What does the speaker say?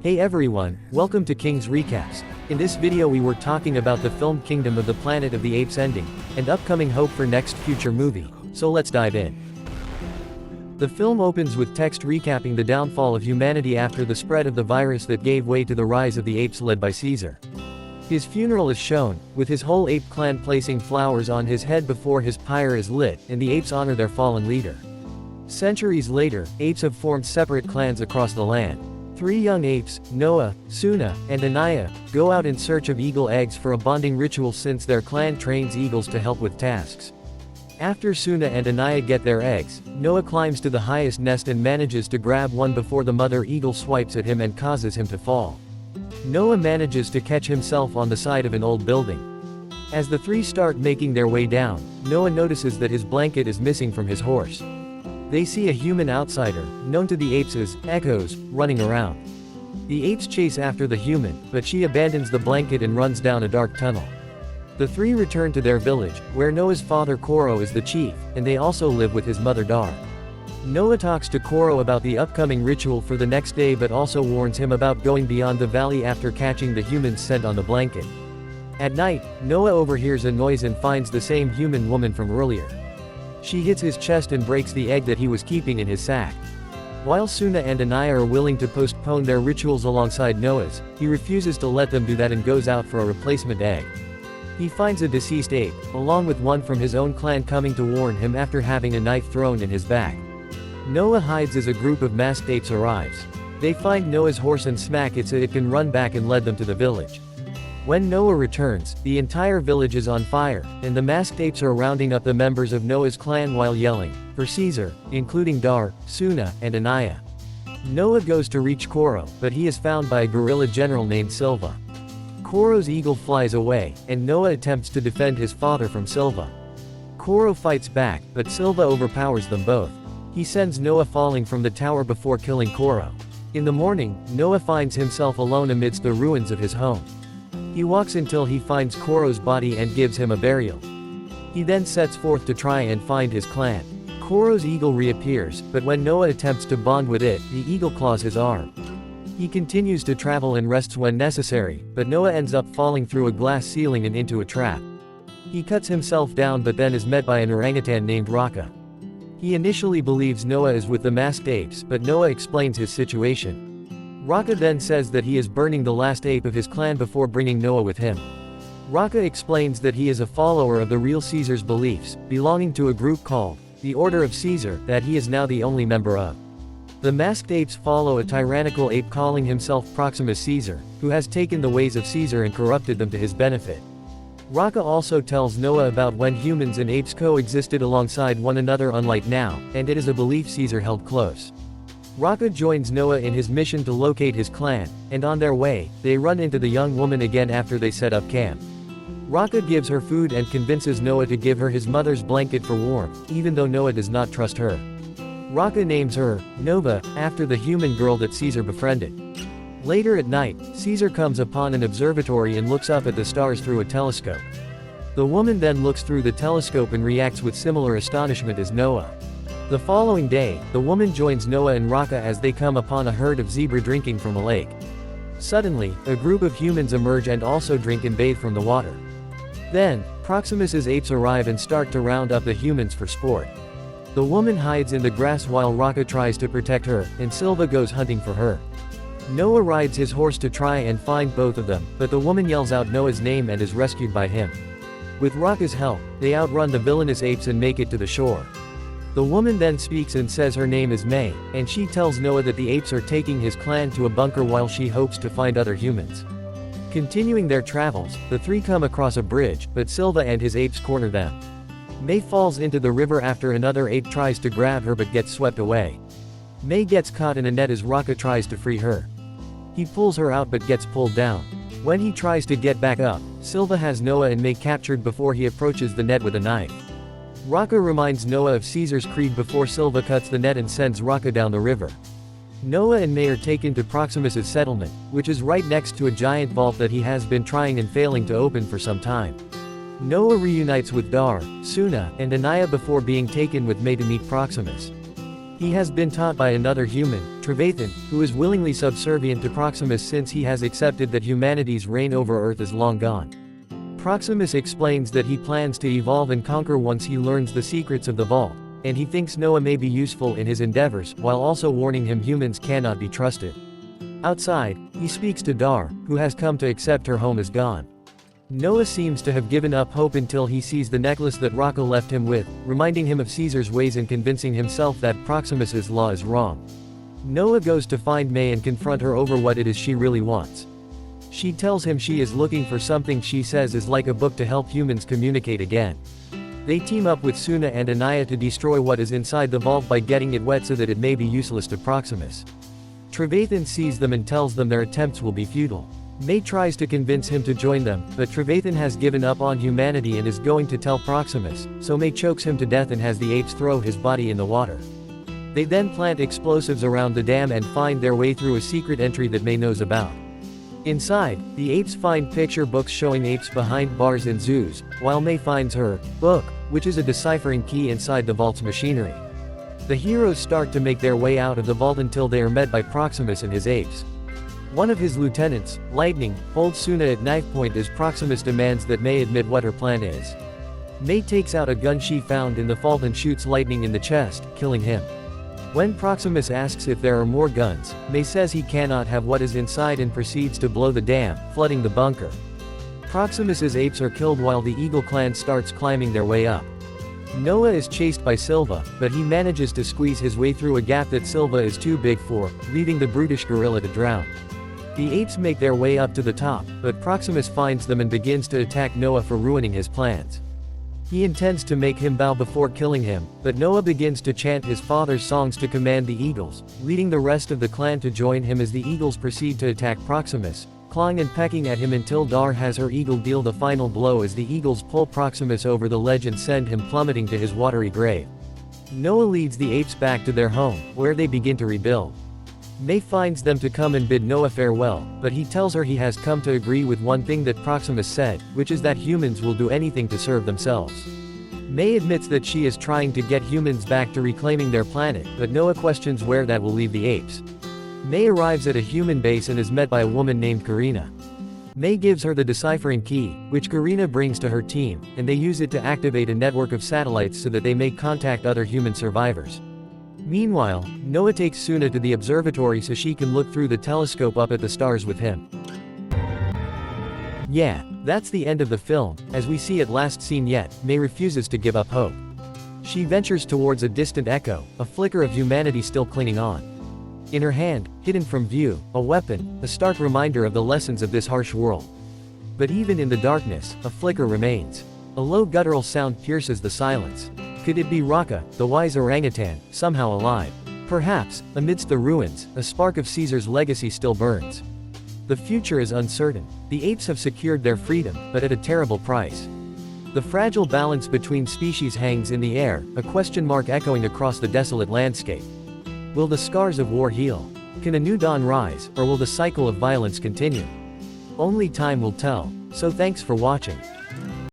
Hey everyone, welcome to King's Recaps. In this video we were talking about the film Kingdom of the Planet of the Apes ending, and upcoming hope for next future movie, so let's dive in. The film opens with text recapping the downfall of humanity after the spread of the virus that gave way to the rise of the apes led by Caesar. His funeral is shown, with his whole ape clan placing flowers on his head before his pyre is lit, and the apes honor their fallen leader. Centuries later, apes have formed separate clans across the land. Three young apes, Noah, Suna, and Anaya, go out in search of eagle eggs for a bonding ritual since their clan trains eagles to help with tasks. After Suna and Anaya get their eggs, Noah climbs to the highest nest and manages to grab one before the mother eagle swipes at him and causes him to fall. Noah manages to catch himself on the side of an old building. As the three start making their way down, Noah notices that his blanket is missing from his horse. They see a human outsider, known to the apes as Echoes, running around. The apes chase after the human, but she abandons the blanket and runs down a dark tunnel. The three return to their village, where Noah's father Koro is the chief, and they also live with his mother Dar. Noah talks to Koro about the upcoming ritual for the next day but also warns him about going beyond the valley after catching the human's scent on the blanket. At night, Noah overhears a noise and finds the same human woman from earlier. She hits his chest and breaks the egg that he was keeping in his sack. While Suna and Anaya are willing to postpone their rituals alongside Noah's, he refuses to let them do that and goes out for a replacement egg. He finds a deceased ape, along with one from his own clan coming to warn him after having a knife thrown in his back. Noah hides as a group of masked apes arrives. They find Noah's horse and smack it so it can run back and lead them to the village. When Noah returns, the entire village is on fire, and the masked apes are rounding up the members of Noah's clan while yelling, for Caesar, including Dar, Suna, and Anaya. Noah goes to reach Koro, but he is found by a guerrilla general named Silva. Koro's eagle flies away, and Noah attempts to defend his father from Silva. Koro fights back, but Silva overpowers them both. He sends Noah falling from the tower before killing Koro. In the morning, Noah finds himself alone amidst the ruins of his home. He walks until he finds Koro's body and gives him a burial. He then sets forth to try and find his clan. Koro's eagle reappears, but when Noah attempts to bond with it, the eagle claws his arm. He continues to travel and rests when necessary, but Noah ends up falling through a glass ceiling and into a trap. He cuts himself down but then is met by an orangutan named Raka. He initially believes Noah is with the masked apes, but Noah explains his situation. Raka then says that he is burning the last ape of his clan before bringing Noah with him. Raka explains that he is a follower of the real Caesar's beliefs, belonging to a group called the Order of Caesar, that he is now the only member of. The masked apes follow a tyrannical ape calling himself Proximus Caesar, who has taken the ways of Caesar and corrupted them to his benefit. Raka also tells Noah about when humans and apes coexisted alongside one another unlike now, and it is a belief Caesar held close. Raka joins Noah in his mission to locate his clan, and on their way, they run into the young woman again after they set up camp. Raka gives her food and convinces Noah to give her his mother's blanket for warmth, even though Noah does not trust her. Raka names her, Nova, after the human girl that Caesar befriended. Later at night, Caesar comes upon an observatory and looks up at the stars through a telescope. The woman then looks through the telescope and reacts with similar astonishment as Noah. The following day, the woman joins Noah and Raka as they come upon a herd of zebra drinking from a lake. Suddenly, a group of humans emerge and also drink and bathe from the water. Then, Proximus's apes arrive and start to round up the humans for sport. The woman hides in the grass while Raka tries to protect her, and Silva goes hunting for her. Noah rides his horse to try and find both of them, but the woman yells out Noah's name and is rescued by him. With Raka's help, they outrun the villainous apes and make it to the shore. The woman then speaks and says her name is May, and she tells Noah that the apes are taking his clan to a bunker while she hopes to find other humans. Continuing their travels, the three come across a bridge, but Silva and his apes corner them. May falls into the river after another ape tries to grab her but gets swept away. May gets caught in a net as Raka tries to free her. He pulls her out but gets pulled down. When he tries to get back up, Silva has Noah and May captured before he approaches the net with a knife. Raka reminds Noah of Caesar's creed before Silva cuts the net and sends Raka down the river. Noah and May are taken to Proximus's settlement, which is right next to a giant vault that he has been trying and failing to open for some time. Noah reunites with Dar, Suna, and Anaya before being taken with May to meet Proximus. He has been taught by another human, Trevathan, who is willingly subservient to Proximus since he has accepted that humanity's reign over Earth is long gone. Proximus explains that he plans to evolve and conquer once he learns the secrets of the vault, and he thinks Noah may be useful in his endeavors, while also warning him humans cannot be trusted. Outside, he speaks to Dar, who has come to accept her home is gone. Noah seems to have given up hope until he sees the necklace that Rocco left him with, reminding him of Caesar's ways and convincing himself that Proximus's law is wrong. Noah goes to find May and confront her over what it is she really wants. She tells him she is looking for something she says is like a book to help humans communicate again. They team up with Suna and Anaya to destroy what is inside the vault by getting it wet so that it may be useless to Proximus. Trevathan sees them and tells them their attempts will be futile. May tries to convince him to join them, but Trevathan has given up on humanity and is going to tell Proximus, so May chokes him to death and has the apes throw his body in the water. They then plant explosives around the dam and find their way through a secret entry that May knows about. Inside, the apes find picture books showing apes behind bars in zoos, while May finds her book, which is a deciphering key inside the vault's machinery. The heroes start to make their way out of the vault until they are met by Proximus and his apes. One of his lieutenants, Lightning, holds Suna at knife point as Proximus demands that May admit what her plan is. May takes out a gun she found in the vault and shoots Lightning in the chest, killing him. When Proximus asks if there are more guns, May says he cannot have what is inside and proceeds to blow the dam, flooding the bunker. Proximus's apes are killed while the Eagle clan starts climbing their way up. Noah is chased by Silva, but he manages to squeeze his way through a gap that Silva is too big for, leaving the brutish gorilla to drown. The apes make their way up to the top, but Proximus finds them and begins to attack Noah for ruining his plans. He intends to make him bow before killing him, but Noah begins to chant his father's songs to command the eagles, leading the rest of the clan to join him as the eagles proceed to attack Proximus, clawing and pecking at him until Dar has her eagle deal the final blow as the eagles pull Proximus over the ledge and send him plummeting to his watery grave. Noah leads the apes back to their home, where they begin to rebuild. May finds them to come and bid Noah farewell, but he tells her he has come to agree with one thing that Proximus said, which is that humans will do anything to serve themselves. May admits that she is trying to get humans back to reclaiming their planet, but Noah questions where that will leave the apes. May arrives at a human base and is met by a woman named Karina. May gives her the deciphering key, which Karina brings to her team, and they use it to activate a network of satellites so that they may contact other human survivors. Meanwhile, Noah takes Suna to the observatory so she can look through the telescope up at the stars with him. Yeah, that's the end of the film. As we see at last seen yet, May refuses to give up hope. She ventures towards a distant echo, a flicker of humanity still clinging on. In her hand, hidden from view, a weapon, a stark reminder of the lessons of this harsh world. But even in the darkness, a flicker remains. A low guttural sound pierces the silence. Could it be Raka, the wise orangutan, somehow alive? Perhaps, amidst the ruins, a spark of Caesar's legacy still burns. The future is uncertain. The apes have secured their freedom, but at a terrible price. The fragile balance between species hangs in the air, a question mark echoing across the desolate landscape. Will the scars of war heal? Can a new dawn rise, or will the cycle of violence continue? Only time will tell. So thanks for watching.